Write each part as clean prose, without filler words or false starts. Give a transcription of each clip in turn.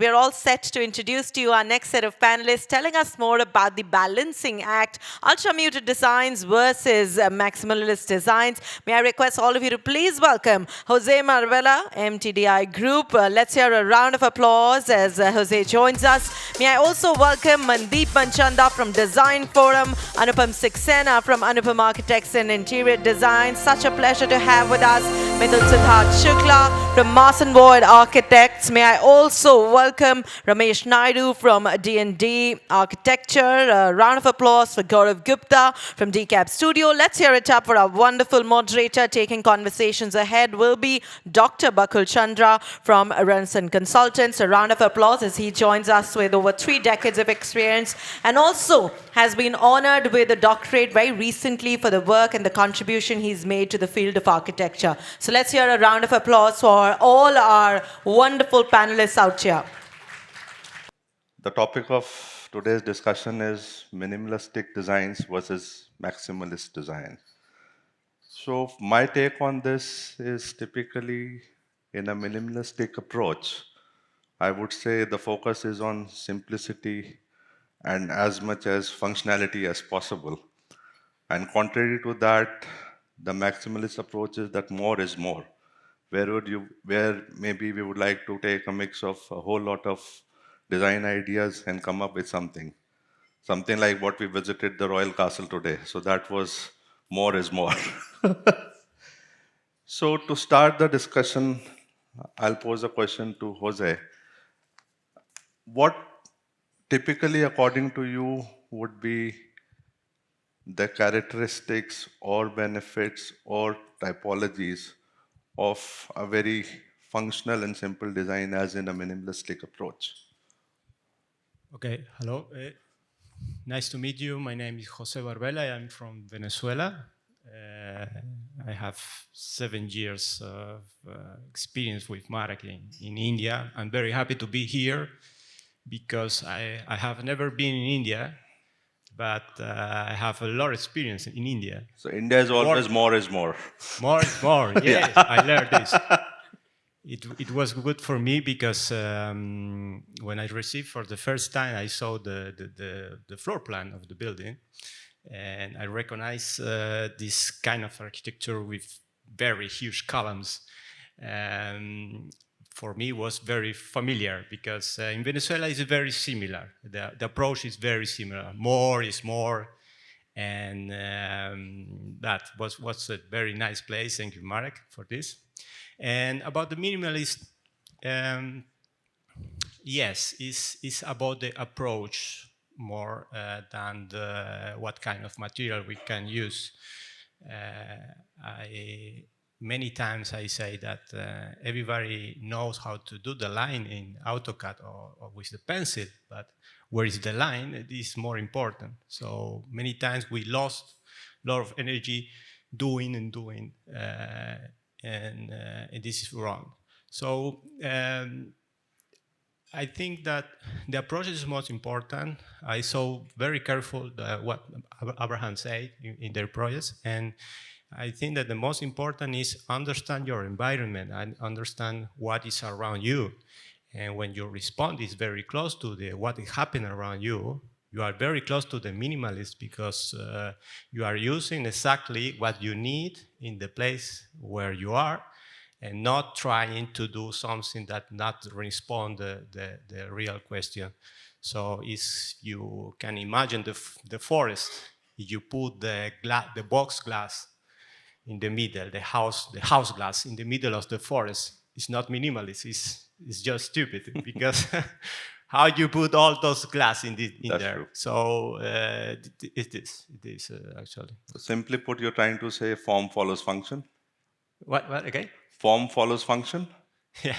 We're all set to introduce to you our next set of panelists telling us more about the balancing act, ultra-muted designs versus maximalist designs. May I request all of you to please welcome Jose Marvella, MTDI Group. Let's hear a round of applause as Jose joins us. May I also welcome Mandeep Manchanda from Design Forum, Anupam Saxena from Anupam Architects and Interior Design. Such a pleasure to have with us Mithil Siddharth Shukla from Mason Boyd Architects. May I also welcome Ramesh Naidu from D&D Architecture. A round of applause for Gaurav Gupta from DCAP Studio. Let's hear it up for our wonderful moderator taking conversations ahead will be Dr. Bakul Chandra from Renson Consultants. A round of applause as he joins us with over 3 decades of experience and also has been honored with a doctorate very recently for the work and the contribution he's made to the field of architecture. So let's hear a round of applause for all our wonderful panelists out here. The topic of today's discussion is minimalistic designs versus maximalist design. So my take on this is typically in a minimalistic approach. I would say the focus is on simplicity and as much as functionality as possible. And contrary to that, the maximalist approach is that more is more. Where maybe we would like to take a mix of a whole lot of design ideas and come up with something. Something like what we visited the Royal Castle today. So that was more is more. So to start the discussion, I'll pose a question to Jose. What typically, according to you, would be the characteristics or benefits or typologies of a very functional and simple design as in a minimalistic approach? Okay, hello. Nice to meet you. My name is Jose Barbela. I'm from Venezuela. I have 7 years of experience with marketing in India. I'm very happy to be here because I have never been in India, but I have a lot of experience in India. So India is always more is more. More is more, yes, yeah. I learned this. It was good for me because when I received for the first time, I saw the floor plan of the building, and I recognized this kind of architecture with very huge columns. For me, was very familiar because in Venezuela it's very similar. The approach is very similar. More is more, and that was a very nice place. Thank you, Marek, for this. And about the minimalist, yes, it's about the approach more than what kind of material we can use. Many times I say that everybody knows how to do the line in AutoCAD or with the pencil, but where is the line? It is more important. So many times we lost a lot of energy doing and doing. And this is wrong. So I think that the approach is most important. I saw very careful what Abraham said in their projects, and I think that the most important is understand your environment and understand what is around you. And when your response is very close to what is happening around you, you are very close to the minimalist because you are using exactly what you need in the place where you are and not trying to do something that not respond the real question. So you can imagine the forest, if you put the box glass in the middle, the house glass in the middle of the forest, it's not minimalist, it's just stupid because how you put all those glass in there. True. So it is actually. So simply put, you're trying to say form follows function? What again? Form follows function? Yeah.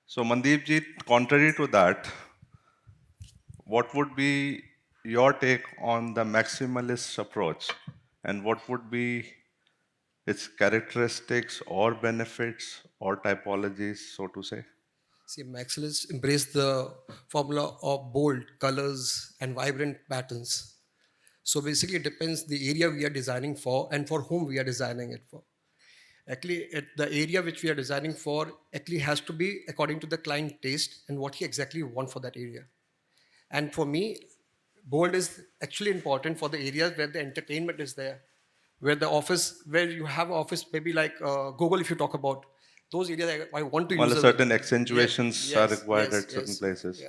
So Mandeep ji, contrary to that, what would be your take on the maximalist approach? And what would be its characteristics or benefits or typologies, so to say? See, Maximalists embrace the formula of bold colors and vibrant patterns. So basically, it depends the area we are designing for and for whom we are designing it for. Actually, the area which we are designing for actually has to be according to the client taste and what he exactly want for that area. And for me, bold is actually important for the areas where the entertainment is there, where the office, where you have office, maybe like Google, if you talk about those areas, I want to Well, use certain yes, accentuations are yes, required yes, at certain yes, places. yeah.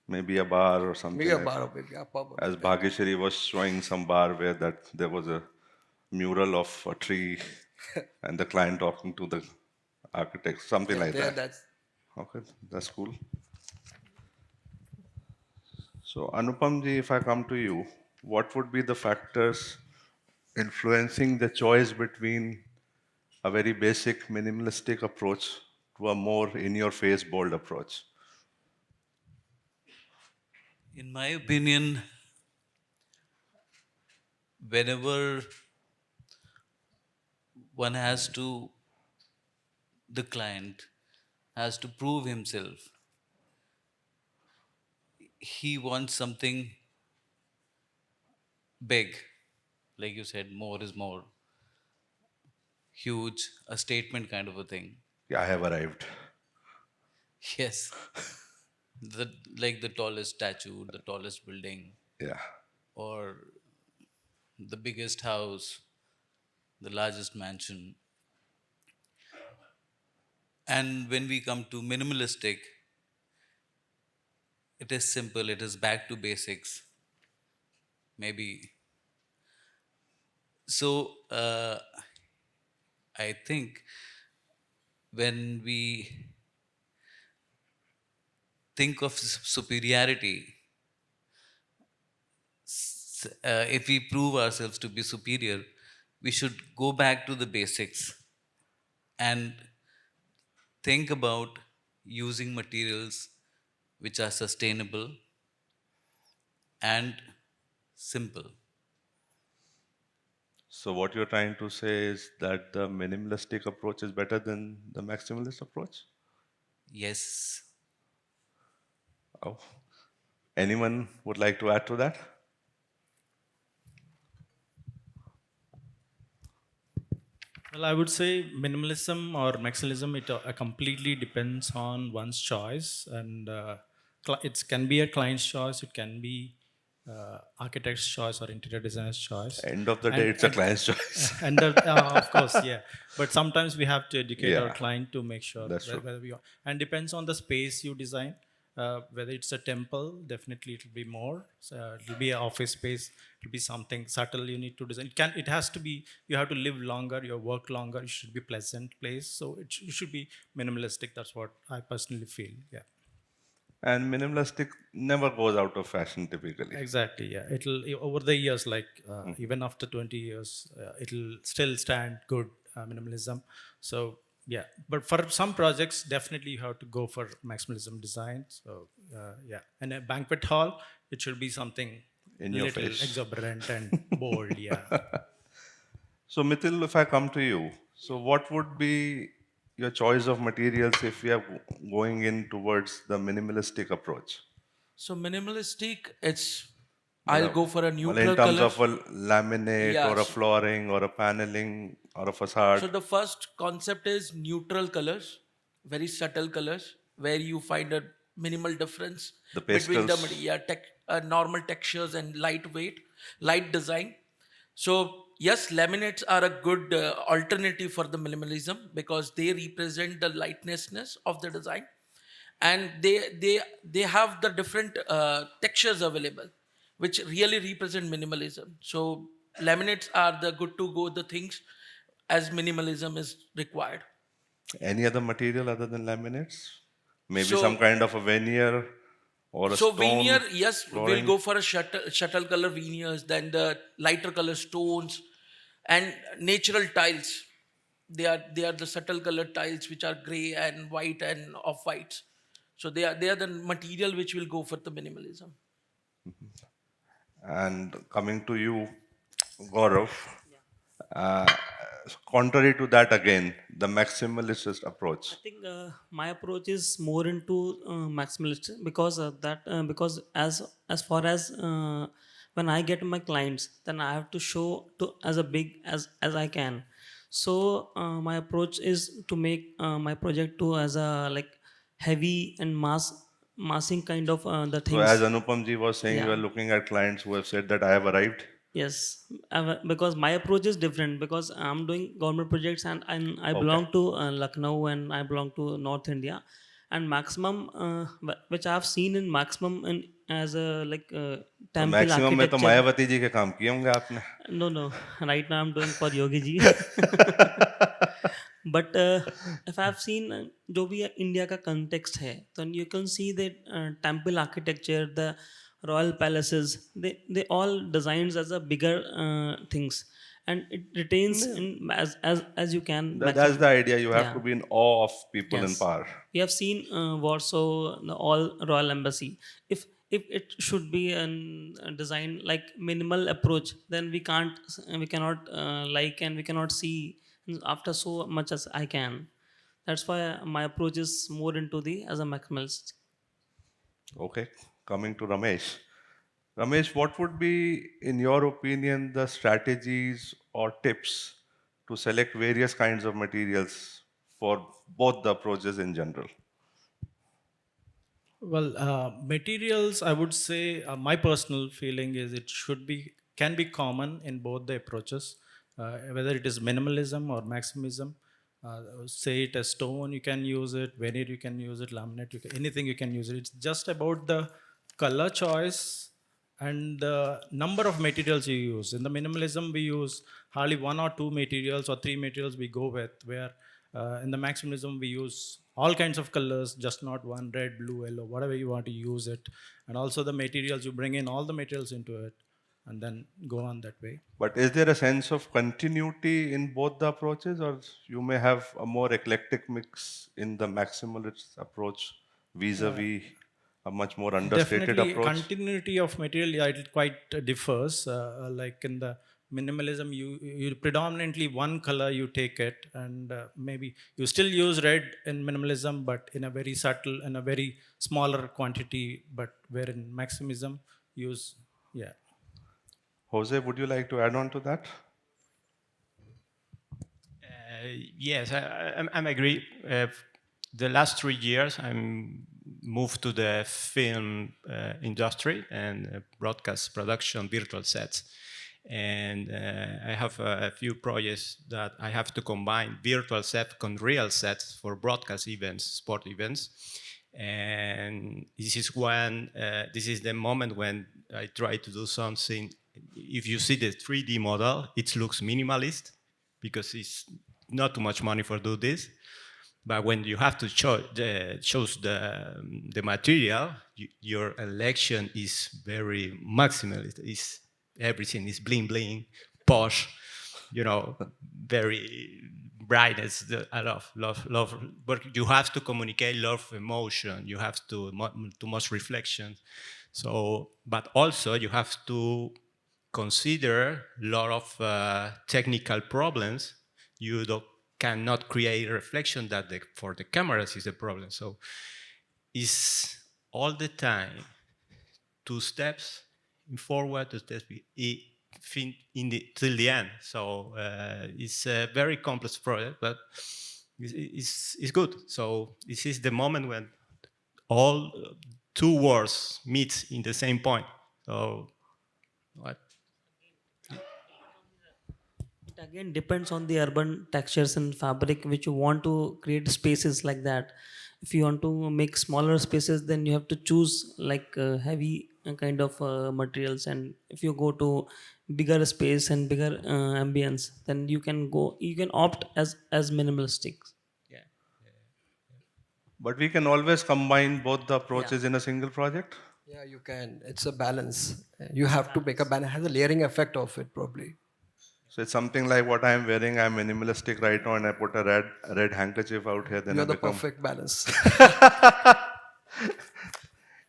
Maybe a bar or Maybe something a like. bar or maybe a pub or As like that. Bhageshwari was showing some bar where that there was a mural of a tree and the client talking to the architect, something Yeah, like there that. that's Okay, that's cool. So Anupam ji, if I come to you, what would be the factors influencing the choice between a very basic minimalistic approach to a more in-your-face bold approach? In my opinion, whenever one has to, the client has to prove himself, he wants something big. Like you said, more is more, huge, a statement kind of a thing. Yeah, I have arrived. Yes, the like the tallest statue, the tallest building, Yeah. or the biggest house, the largest mansion. And when we come to minimalistic, it is simple, it is back to basics. Maybe so. I think when we think of superiority, if we prove ourselves to be superior, we should go back to the basics and think about using materials which are sustainable and simple. So what you're trying to say is that the minimalistic approach is better than the maximalist approach? Yes. Oh, anyone would like to add to that? Well, I would say minimalism or maximalism, it completely depends on one's choice, and it can be a client's choice, it can be architect's choice or interior designer's choice, End of the day, and it's a client's choice. and of course, yeah. But sometimes we have to educate our Yeah, client to make sure that's true. whether we are, and depends on the space you design. Whether it's a temple, definitely it will be more. It will be an office space. It will be something subtle you need to design. It has to be. You have to live longer. You work longer. It should be pleasant place. So it should be minimalistic. That's what I personally feel. Yeah. And minimalistic never goes out of fashion typically. Exactly. Yeah. It'll over the years, like even after 20 years, it'll still stand good minimalism. So yeah, but for some projects, definitely you have to go for maximalism design. So yeah, and a banquet hall, it should be something In your little face. exuberant and bold. Yeah. So Mithil, if I come to you, so what would be your choice of materials if we are going in towards the minimalistic approach? So minimalistic, it's I'll Matlab- go for a well, in neutral terms color. of a laminate or a Yes. flooring or a paneling or a facade, So the first concept is neutral colors, very subtle colors, where you find a minimal difference the between the pastels. normal textures and lightweight, light design. So yes, laminates are a good alternative for the minimalism because they represent the lightnessness of the design, and they have the different textures available, which really represent minimalism. So laminates are the good to go the things as minimalism is required. Any other material other than laminates? Maybe some So kind of a veneer or a so veneer, stone yes, we'll flooring. go for a shuttle color veneers, then the lighter color stones and natural tiles. They are the subtle color tiles which are gray and white and off whites. So they are the material which will go for the minimalism. And coming to you, Gaurav, uh, contrary to that again, the maximalist I approach. think my approach is more into maximalist because because as far as when I get my clients, then I have to show to as a big as I can. So my approach is to make my project to as a like heavy and massing kind of the So as things. Anupam ji was saying, you Yeah. are looking at clients who have said that I have arrived. Yes, because my approach is different because I'm doing government projects and I Okay. belong to Lucknow and I belong to North India, and maximum which I've seen in maximum in as a like तो temple maximum में तो architecture. Mayawati ji के काम किए होंगे आपने. No, no. Right now I'm doing for Yogi ji. But if I've seen जो भी India का context है, then you can see that temple architecture, the royal palaces, they all designs as a bigger things, and it retains in as you can That's maximum. the idea. You have Yeah. to be in awe of people in Yes, power. we have seen Warsaw, the all royal embassy. If it should be a design like minimal approach, then we cannot like and we cannot see after so much as I can. That's why my approach is more into the as a maximalist. Okay, coming to Ramesh. Ramesh, what would be, in your opinion, the strategies or tips to select various kinds of materials for both the approaches in general? Well, materials, I would say, my personal feeling is it can be common in both the approaches, whether it is minimalism or maximism. Say it as stone, you can use it, veneer, you can use it, laminate, anything you can use it. It's just about the color choice and the number of materials you use. In the minimalism, we use hardly one or two materials or three materials we go with, where in the maximalism, we use all kinds of colors, just not one: red, blue, yellow, whatever you want to use it. And also the materials, you bring in all the materials into it and then go on that way. But is there a sense of continuity in both the approaches, or you may have a more eclectic mix in the maximalist approach vis-a-vis a much more understated Definitely, approach? continuity of material, yeah, it quite differs. Like in the minimalism, you predominantly one color you take it, and maybe you still use red in minimalism, but in a very subtle and a very smaller quantity. But where in maximism, use yeah. Jose, would you like to add on to that? Yes, I'm agree. The last 3 years, I'm moved to the film industry and broadcast production, virtual sets. And I have a few projects that I have to combine virtual sets with real sets for broadcast events, sport events. And this is the moment when I try to do something. If you see the 3D model, it looks minimalist because it's not too much money for do this. But when you have to choose the material, your election is very maximalist. Everything is bling bling, posh, very brightness. I love. But you have to communicate love, emotion. You have to too much reflection. So, but also you have to consider a lot of technical problems. Cannot create a reflection that for the cameras is a problem. So it's all the time 2 steps in forward, 2 steps till the end. So it's a very complex project, but it's good. So this is the moment when all 2 worlds meet in the same point. So what? It again depends on the urban textures and fabric which you want to create spaces like that. If you want to make smaller spaces, then you have to choose like heavy kind of materials. And if you go to bigger space and bigger ambience, then you can opt as minimalistic. But we can always combine both the Yeah. approaches in a single project. Yeah, you can. It's a balance. You have to make a balance. It has a layering effect of it, probably. So it's something like what I'm wearing. I'm minimalistic right now, and I put a red handkerchief out here. Then You're I the become. perfect balance.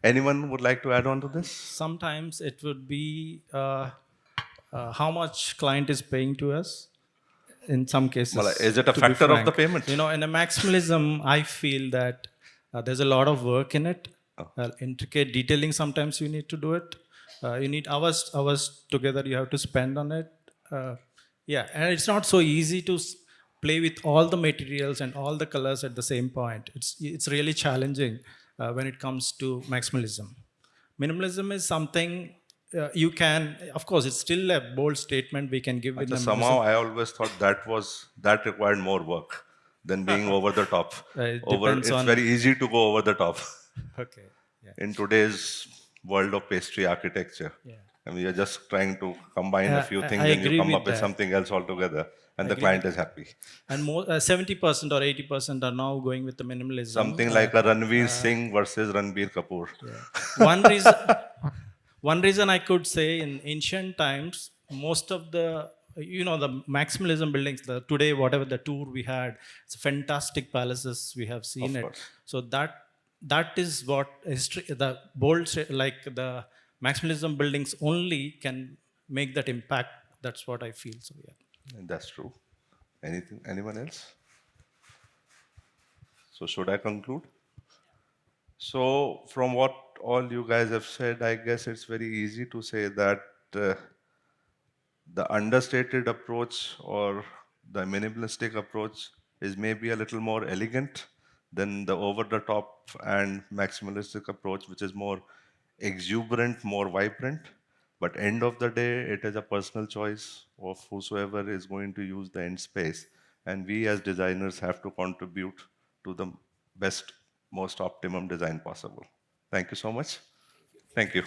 Anyone would like to add on to this? Sometimes it would be how much client is paying to us. In some cases, Well, is it a to be factor of the frank. payment? In a maximalism, I feel that there's a lot of work in it. Intricate detailing, sometimes you need to do it. You need hours together you have to spend on it. Yeah, and it's not so easy to play with all the materials and all the colors at the same point. It's really challenging when it comes to maximalism. Minimalism is something you can, of course, it's still a bold statement we can give with Just somehow minimalism. I always thought that required more work than being over the top. It depends It's on. very easy to go over the top Okay. Yeah. in today's world of pastry architecture. Yeah. I mean, you're just trying to combine a few I things and you agree come with up with that. something else altogether, and I the agree client with is happy. And more 70% or 80% are now going with the minimalism. Something like a Ranveer Singh versus Ranbir Kapoor. One reason, one reason I could say in ancient times, most of the the maximalism buildings, the today whatever the tour we had, it's fantastic palaces we have seen Of it. course. So that is what history, the like the maximalism buildings only can make that impact. That's what I feel. So yeah. And that's true. Anyone else? So should I conclude? So from what all you guys have said, I guess it's very easy to say that the understated approach or the minimalistic approach is maybe a little more elegant than the over-the-top and maximalistic approach, which is more exuberant, more vibrant. But end of the day, it is a personal choice of whosoever is going to use the end space. And we as designers have to contribute to the best, most optimum design possible. Thank you so much. Thank you.